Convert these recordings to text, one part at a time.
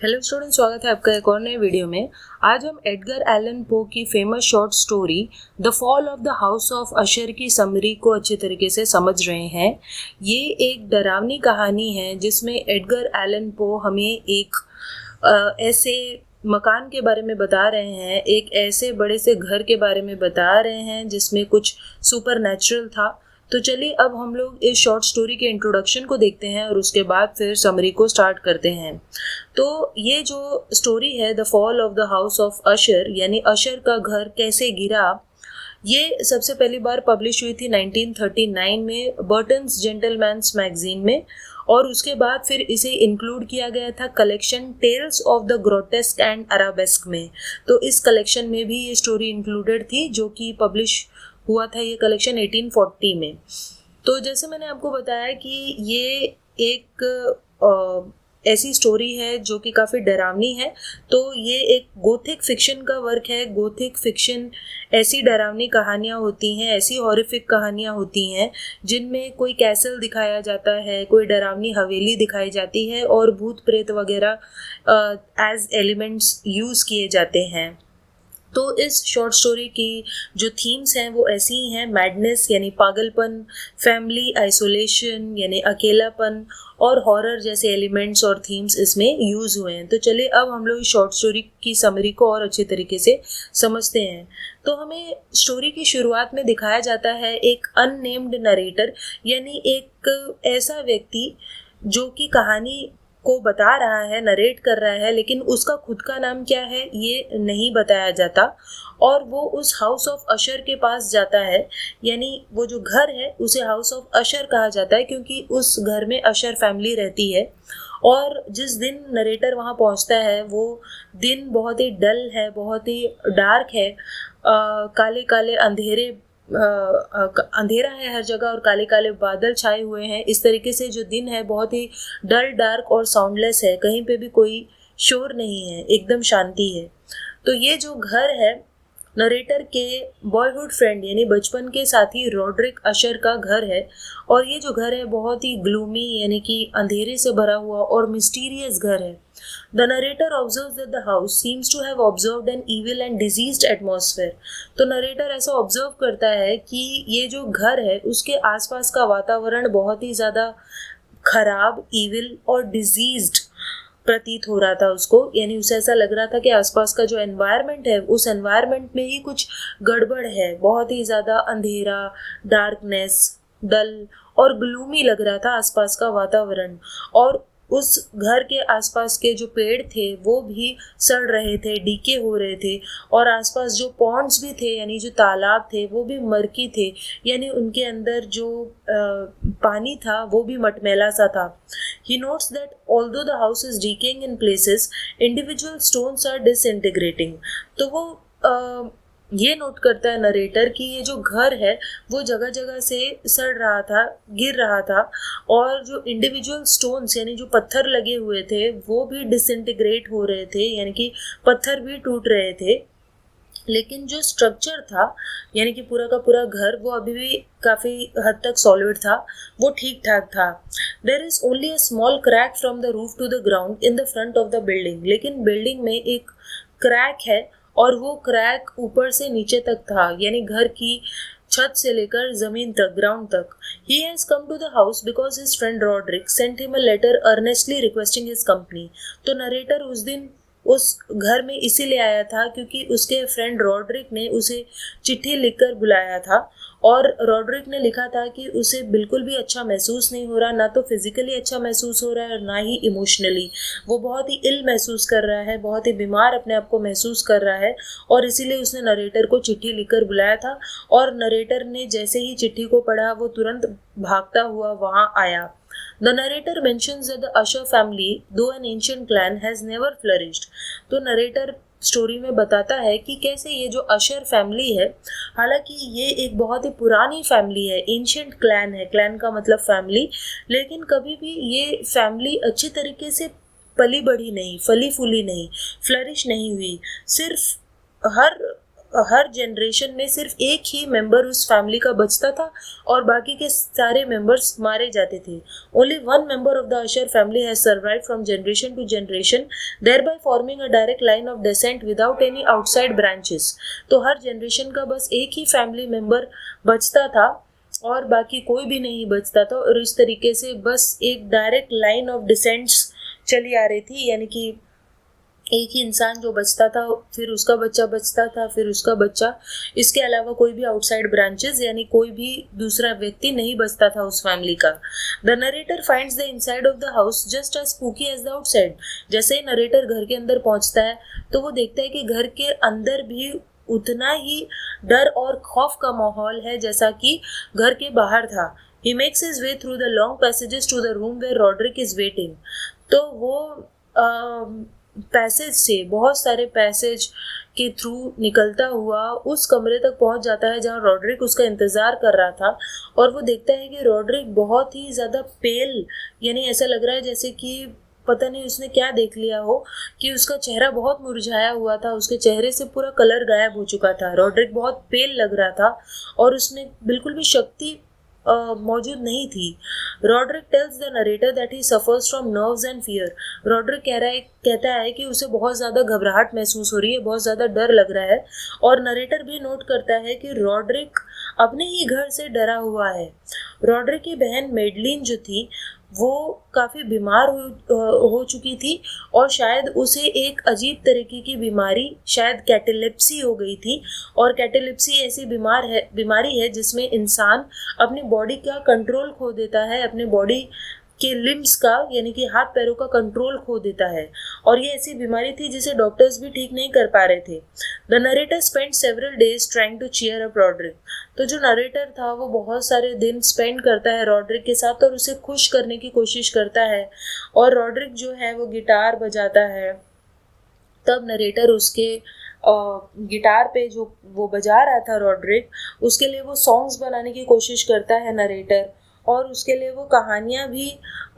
Hello student, स्वागत है आपका एक और नए वीडियो में। आज हम एडगर एलन पो की famous short story the fall of the house of Usher की समरी को अच्छे तरीके से समझ रहे हैं। ये एक डरावनी कहानी है जिसमें एडगर एलन पो हमें एक ऐसे मकान के बारे में बता रहे हैं, एक ऐसे बड़े से घर के बारे में बता रहे हैं जिसमें कुछ सुपर नेचुरल था। तो चलिए अब हम लोग इस शॉर्ट स्टोरी के इंट्रोडक्शन को देखते हैं और उसके बाद फिर समरी को स्टार्ट करते हैं। तो ये जो स्टोरी है the fall of the house of Usher, यानी अशर का घर कैसे गिरा, ये सबसे पहली बार पब्लिश हुई थी 1939 में बर्टन्स जेंटलमैन्स मैगजीन में, और उसके बाद फिर इसे इंक्लूड किया गया था collection tales of the grotesque and arabesque में। तो इस कलेक्शन में भी ये स्टोरी इंक्लूडेड थी जो कि पब्लिश हुआ था ये कलेक्शन 1840 में। तो जैसे मैंने आपको बताया कि ये एक ऐसी स्टोरी है जो कि काफ़ी डरावनी है। तो ये एक गोथिक फिक्शन का वर्क है। गोथिक फिक्शन ऐसी डरावनी कहानियाँ होती हैं, ऐसी हॉरिफिक कहानियाँ होती हैं जिनमें कोई कैसल दिखाया जाता है, कोई डरावनी हवेली दिखाई जाती है और भूत प्रेत वगैरह एज एलिमेंट्स यूज़ किए जाते हैं। तो इस शॉर्ट स्टोरी की जो थीम्स हैं वो ऐसी ही हैं, मैडनेस यानी पागलपन, फैमिली आइसोलेशन यानी अकेलापन, और हॉरर जैसे एलिमेंट्स और थीम्स इसमें यूज़ हुए हैं। तो चलिए अब हम लोग इस शॉर्ट स्टोरी की समरी को और अच्छे तरीके से समझते हैं। तो हमें स्टोरी की शुरुआत में दिखाया जाता है एक अननेम्ड नरेटर, यानी एक ऐसा व्यक्ति जो कि कहानी को बता रहा है, नरेट कर रहा है, लेकिन उसका खुद का नाम क्या है ये नहीं बताया जाता। और वो उस हाउस ऑफ अशर के पास जाता है, यानी वो जो घर है उसे हाउस ऑफ अशर कहा जाता है क्योंकि उस घर में अशर फैमिली रहती है। और जिस दिन नरेटर वहाँ पहुँचता है वो दिन बहुत ही डल है, बहुत ही डार्क है। काले काले अंधेरा है हर जगह और काले काले बादल छाए हुए हैं। इस तरीके से जो दिन है बहुत ही डल, डार्क और साउंडलेस है, कहीं पे भी कोई शोर नहीं है, एकदम शांति है। तो ये जो घर है नरेटर के बॉयहुड फ्रेंड यानी बचपन के साथी रॉड्रिक अशर का घर है। और ये जो घर है बहुत ही ग्लूमी यानी कि अंधेरे से भरा हुआ और मिस्टीरियस घर है। The narrator observes that the house seems to have observed an evil and diseased atmosphere. तो नरेटर ऐसा ऑब्जर्व करता है कि ये जो घर है उसके आसपास का वातावरण बहुत ही ज़्यादा खराब, इविल और डिजीज्ड प्रतीत हो रहा था उसको। यानी उसे ऐसा लग रहा था कि आसपास का जो एनवायरनमेंट है उस एनवायरनमेंट में ही कुछ गड़बड़ है। बहुत ही ज़्यादा अंधेरा, डार्कनेस, डल और ग्लूमी लग रहा था आसपास का वातावरण। और उस घर के आसपास के जो पेड़ थे वो भी सड़ रहे थे, डीके हो रहे थे। और आसपास जो पॉन्ड्स भी थे यानी जो तालाब थे वो भी मरकी थे, यानी उनके अंदर जो पानी था वो भी मटमैला सा था। He notes that although the house is decaying in places, individual stones are disintegrating. तो वो ये नोट करता है नरेटर कि ये जो घर है वो जगह जगह से सड़ रहा था, गिर रहा था, और जो इंडिविजुअल स्टोन्स यानी जो पत्थर लगे हुए थे वो भी डिसइंटीग्रेट हो रहे थे, यानी कि पत्थर भी टूट रहे थे। लेकिन जो स्ट्रक्चर था यानी कि पूरा का पूरा घर वो अभी भी काफ़ी हद तक सॉलिड था, वो ठीक ठाक था। There is only a small crack from the roof to the ground in the front of the building. लेकिन बिल्डिंग में एक क्रैक है और वो क्रैक ऊपर से नीचे तक था, यानी घर की छत से लेकर जमीन तक, ग्राउंड तक। He has come to the house because his friend Roderick sent him a letter earnestly requesting his company. तो नरेटर उस दिन उस घर में इसीलिए आया था क्योंकि उसके फ्रेंड रॉड्रिक ने उसे चिट्ठी लिखकर बुलाया था। और रॉड्रिक ने लिखा था कि उसे बिल्कुल भी अच्छा महसूस नहीं हो रहा, ना तो फिजिकली अच्छा महसूस हो रहा है और ना ही इमोशनली। वो बहुत ही इल महसूस कर रहा है, बहुत ही बीमार अपने आप को महसूस कर रहा है, और इसीलिए उसने नरेटर को चिट्ठी लिखकर बुलाया था। और नरेटर ने जैसे ही चिट्ठी को पढ़ा वो तुरंत भागता हुआ वहाँ आया। The narrator mentions that the Usher family, though an ancient clan, has never flourished. तो नरेटर स्टोरी में बताता है कि कैसे ये जो अशर फैमिली है, हालांकि ये एक बहुत ही पुरानी फैमिली है, एंशियंट क्लैन है, क्लैन का मतलब फैमिली, लेकिन कभी भी ये फैमिली अच्छी तरीके से पली बढ़ी नहीं, फली फूली नहीं, फ्लरिश नहीं हुई। सिर्फ हर हर जनरेशन में सिर्फ एक ही मेंबर उस फैमिली का बचता था और बाकी के सारे मेंबर्स मारे जाते थे. Only one member of the Usher family has survived from generation to generation, thereby forming a direct line of descent without any outside branches. तो हर जनरेशन का बस एक ही फैमिली मेंबर बचता था और बाकी कोई भी नहीं बचता था, और इस तरीके से बस एक डायरेक्ट लाइन ऑफ डिसेंट्स चली आ रही थी, यानी कि एक ही इंसान जो बचता था, फिर उसका बच्चा बचता था, फिर उसका बच्चा, इसके अलावा कोई भी आउटसाइड ब्रांचेस यानी कोई भी दूसरा व्यक्ति नहीं बचता था उस फैमिली का. The narrator finds the inside of the house just as spooky as the outside. जैसे ही नरेटर घर के अंदर पहुंचता है तो वो देखता है कि घर के अंदर भी उतना ही डर और खौफ का माहौल है जैसा कि घर के बाहर था. He makes his way through the long passages to the room where Roderick is waiting. तो वो पैसेज से, बहुत सारे पैसेज के थ्रू निकलता हुआ उस कमरे तक पहुंच जाता है जहां रॉड्रिक उसका इंतज़ार कर रहा था, और वो देखता है कि रॉड्रिक बहुत ही ज़्यादा पेल, यानी ऐसा लग रहा है जैसे कि पता नहीं उसने क्या देख लिया हो कि उसका चेहरा बहुत मुरझाया हुआ था, उसके चेहरे से पूरा कलर गायब हो चुका था. रॉड्रिक बहुत पेल लग रहा था और उसने बिल्कुल भी शक्ति मौजूद नहीं थी. Rodrick tells the narrator that he suffers from nerves and fear. Rodrick कहता है कि उसे बहुत ज़्यादा घबराहट महसूस हो रही है, बहुत ज़्यादा डर लग रहा है, और नरेटर भी नोट करता है कि रॉड्रिक अपने ही घर से डरा हुआ है. रॉड्रिक की बहन मेडलिन जो थी वो काफ़ी बीमार हो चुकी थी, और शायद उसे एक अजीब तरीके की बीमारी, शायद कैटेलेप्सी हो गई थी. और कैटेलेप्सी ऐसी बीमारी है जिसमें इंसान अपनी बॉडी का कंट्रोल खो देता है, अपने बॉडी के लिम्स का, यानी कि हाथ पैरों का कंट्रोल खो देता है, और ये ऐसी बीमारी थी जिसे डॉक्टर्स भी ठीक नहीं कर पा रहे थे. The narrator spend several days trying to cheer up Roderick. तो जो नरेटर था वो बहुत सारे दिन स्पेंड करता है रॉड्रिक के साथ और उसे खुश करने की कोशिश करता है, और रॉड्रिक जो है वो गिटार बजाता है. तब नरेटर उसके गिटार पे जो वो बजा रहा था रॉड्रिक, उसके लिए वो सॉन्ग्स बनाने की कोशिश करता है नरेटर, और उसके लिए वो कहानियाँ भी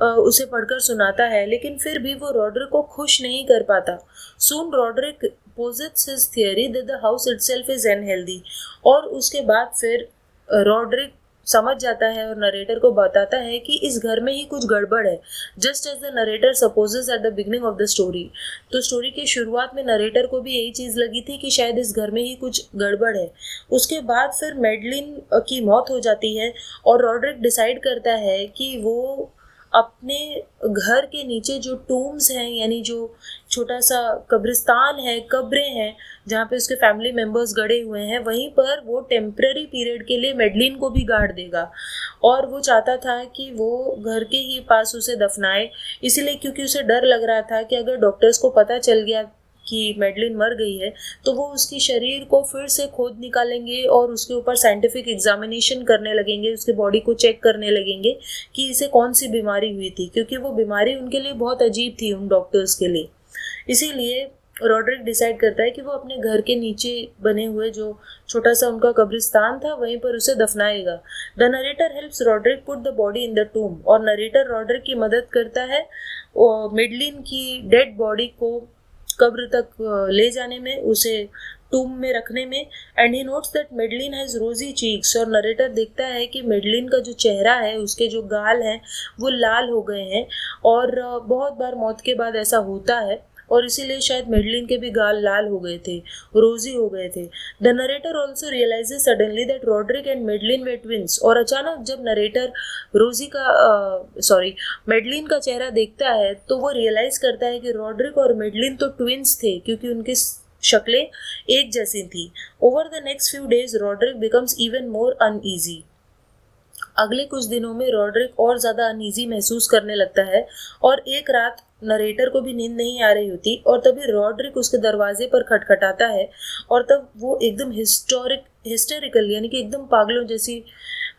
उसे पढ़कर सुनाता है, लेकिन फिर भी वो रॉड्रिक को खुश नहीं कर पाता. Soon Roderick posits his theory that the house itself is unhealthy. और उसके बाद फिर रॉड्रिक समझ जाता है और नरेटर को बताता है कि इस घर में ही कुछ गड़बड़ है, just as the narrator supposes at the beginning of the story. तो स्टोरी की शुरुआत में नरेटर को भी यही चीज़ लगी थी कि शायद इस घर में ही कुछ गड़बड़ है. उसके बाद फिर मेडलिन की मौत हो जाती है और रॉड्रिक डिसाइड करता है कि वो अपने घर के नीचे जो टूम्स हैं, यानी जो छोटा सा कब्रिस्तान है, कब्रें हैं जहाँ पे उसके फैमिली मेम्बर्स गड़े हुए हैं, वहीं पर वो टेम्पररी पीरियड के लिए मेडलिन को भी गाड़ देगा. और वो चाहता था कि वो घर के ही पास उसे दफनाए, इसीलिए क्योंकि उसे डर लग रहा था कि अगर डॉक्टर्स को पता चल गया कि मेडलिन मर गई है तो वो उसकी शरीर को फिर से खोद निकालेंगे और उसके ऊपर साइंटिफिक एग्जामिनेशन करने लगेंगे, उसके बॉडी को चेक करने लगेंगे कि इसे कौन सी बीमारी हुई थी, क्योंकि वो बीमारी उनके लिए बहुत अजीब थी उन डॉक्टर्स के लिए. इसीलिए रॉड्रिक डिसाइड करता है कि वो अपने घर के नीचे बने हुए जो छोटा सा उनका कब्रिस्तान था वहीं पर उसे दफनाएगा. The narrator helps Roderick put the body in the tomb. और नरेटर रॉड्रिक की मदद करता है मेडलिन की डेड बॉडी को कब्र तक ले जाने में, उसे टूम में रखने में. And he notes that Madeline has rosy cheeks. और नरेटर देखता है कि मेडलिन का जो चेहरा है, उसके जो गाल हैं वो लाल हो गए हैं, और बहुत बार मौत के बाद ऐसा होता है, और इसीलिए शायद मेडलिन के भी गाल लाल हो गए थे, रोजी हो गए थे. The narrator also realizes suddenly that Roderick and Madeline were twins. और अचानक जब नरेटर मेडलिन का चेहरा देखता है तो वो रियलाइज करता है कि रॉड्रिक और मेडलिन तो ट्विंस थे, क्योंकि उनकी शक्लें एक जैसी थी. Over the next few days Rodrick becomes even more uneasy. अगले कुछ दिनों में रॉड्रिक और ज़्यादा अनईजी महसूस करने लगता है, और एक रात नरेटर को भी नींद नहीं आ रही होती, और तभी रॉड्रिक उसके दरवाजे पर खटखटाता है, और तब वो एकदम हिस्टेरिकल यानी कि एकदम पागलों जैसी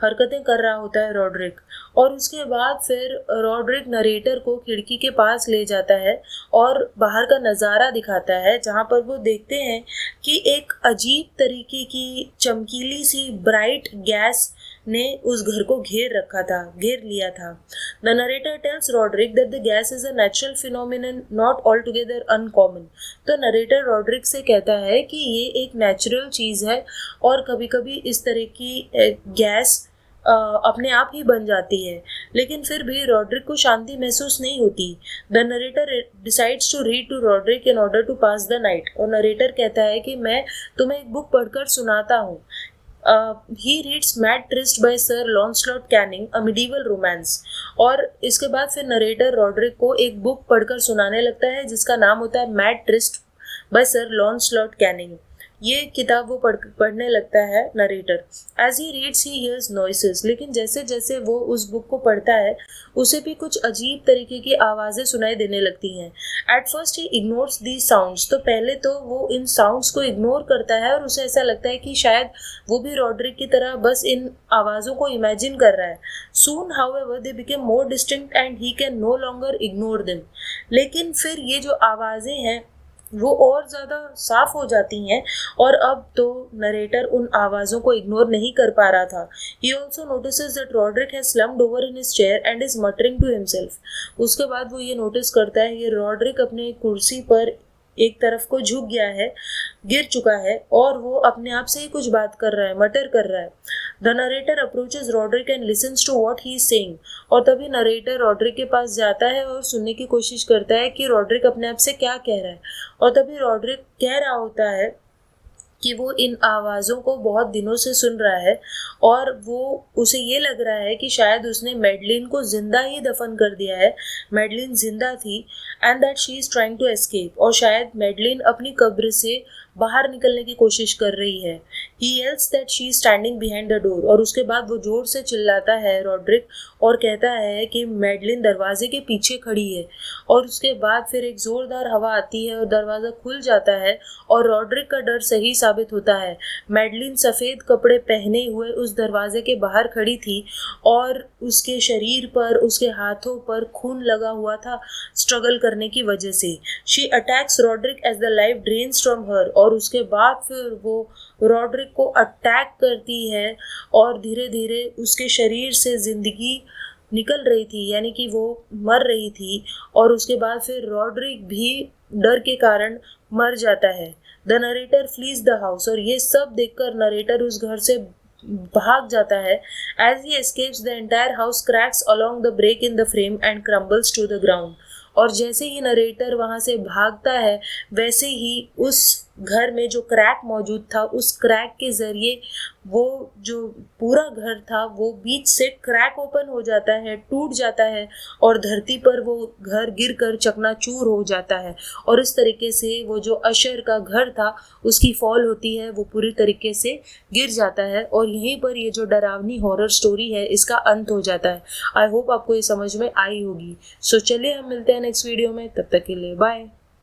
हरकतें कर रहा होता है रॉड्रिक. और उसके बाद फिर रॉड्रिक नरेटर को खिड़की के पास ले जाता है और बाहर का नज़ारा दिखाता है, जहाँ पर वो देखते हैं कि एक अजीब तरीके की चमकीली सी ब्राइट गैस ने उस घर को घेर लिया था। The narrator tells Roderick that the gas is a natural phenomenon not altogether uncommon. तो नरेटर रॉड्रिक से कहता है कि ये एक नेचुरल चीज़ है और कभी कभी इस तरह की गैस अपने आप ही बन जाती है, लेकिन फिर भी रॉड्रिक को शांति महसूस नहीं होती। The narrator decides to read to Roderick in order to pass the night. और नरेटर कहता है कि मैं तुम्हें एक बुक पढ़कर सुनाता हूँ। He reads Mad Trist by Sir Launcelot Canning a medieval romance. और इसके बाद फिर नरेटर रॉड्रिक को एक बुक पढ़कर सुनाने लगता है जिसका नाम होता है Mad Trist by Sir Launcelot Canning. ये किताब वो पढ़ने लगता है narrator. As he reads he hears noises. लेकिन जैसे जैसे वो उस बुक को पढ़ता है उसे भी कुछ अजीब तरीके की आवाज़ें सुनाई देने लगती हैं। At first he ignores the sounds. तो पहले तो वो इन साउंड्स को इग्नोर करता है और उसे ऐसा लगता है कि शायद वो भी रॉड्रिक की तरह बस इन आवाज़ों को इमेजिन कर रहा है। Soon however they became more distinct and he can no longer ignore them. लेकिन फिर ये जो आवाज़ें हैं वो और ज़्यादा साफ हो जाती हैं और अब तो नरेटर उन आवाज़ों को इग्नोर नहीं कर पा रहा था। He also notices that Roderick has slumped over in his chair and is muttering to himself. उसके बाद वो ये नोटिस करता है कि रॉड्रिक अपने कुर्सी पर एक तरफ को झुक गया है, गिर चुका है और वो अपने आप से ही कुछ बात कर रहा है, मटर कर रहा है। The narrator approaches Roderick and listens to what he is saying. और तभी नरेटर रॉड्रिक के पास जाता है और सुनने की कोशिश करता है कि रॉड्रिक अपने आप से क्या कह रहा है। और तभी रॉड्रिक कह रहा होता है कि वो इन आवाज़ों को बहुत दिनों से सुन रहा है और वो उसे ये लग रहा है कि शायद उसने मैडलिन को जिंदा ही दफन कर दिया है। मैडलिन जिंदा थी and that she is trying to escape. और शायद मैडलिन अपनी कब्र से बाहर निकलने की कोशिश कर रही है। ही yells that she is standing behind the door। और उसके बाद वो जोर से चिल्लाता है रॉड्रिक और कहता है कि मैडलिन दरवाजे के पीछे खड़ी है। और उसके बाद फिर एक ज़ोरदार हवा आती है और दरवाज़ा खुल जाता है और रॉड्रिक का डर सही साबित होता है। मैडलिन सफ़ेद कपड़े पहने हुए उस दरवाजे के बाहर खड़ी थी और उसके शरीर पर, उसके हाथों पर खून लगा हुआ था स्ट्रगल करने की वजह से। She attacks Roderick as the life drains from her. और उसके बाद फिर वो रॉड्रिक को अटैक करती है और धीरे धीरे उसके शरीर से ज़िंदगी निकल रही थी, यानी कि वो मर रही थी। और उसके बाद फिर रॉड्रिक भी डर के कारण मर जाता है। The narrator fleas the house. और ये सब देखकर नरेटर उस घर से भाग जाता है। As he escapes the entire house cracks along the break in the frame and crumbles to the ground. और जैसे ही नरेटर वहाँ से भागता है वैसे ही उस घर में जो क्रैक मौजूद था उस क्रैक के ज़रिए वो जो पूरा घर था वो बीच से क्रैक ओपन हो जाता है, टूट जाता है और धरती पर वो घर गिरकर चकनाचूर हो जाता है। और इस तरीके से वो जो अशर का घर था उसकी फॉल होती है, वो पूरी तरीके से गिर जाता है। और यहीं पर ये जो डरावनी हॉरर स्टोरी है इसका अंत हो जाता है। आई होप आपको ये समझ में आई होगी। सो चलिए हम मिलते हैं नेक्स्ट वीडियो में, तब तक के लिए बाय।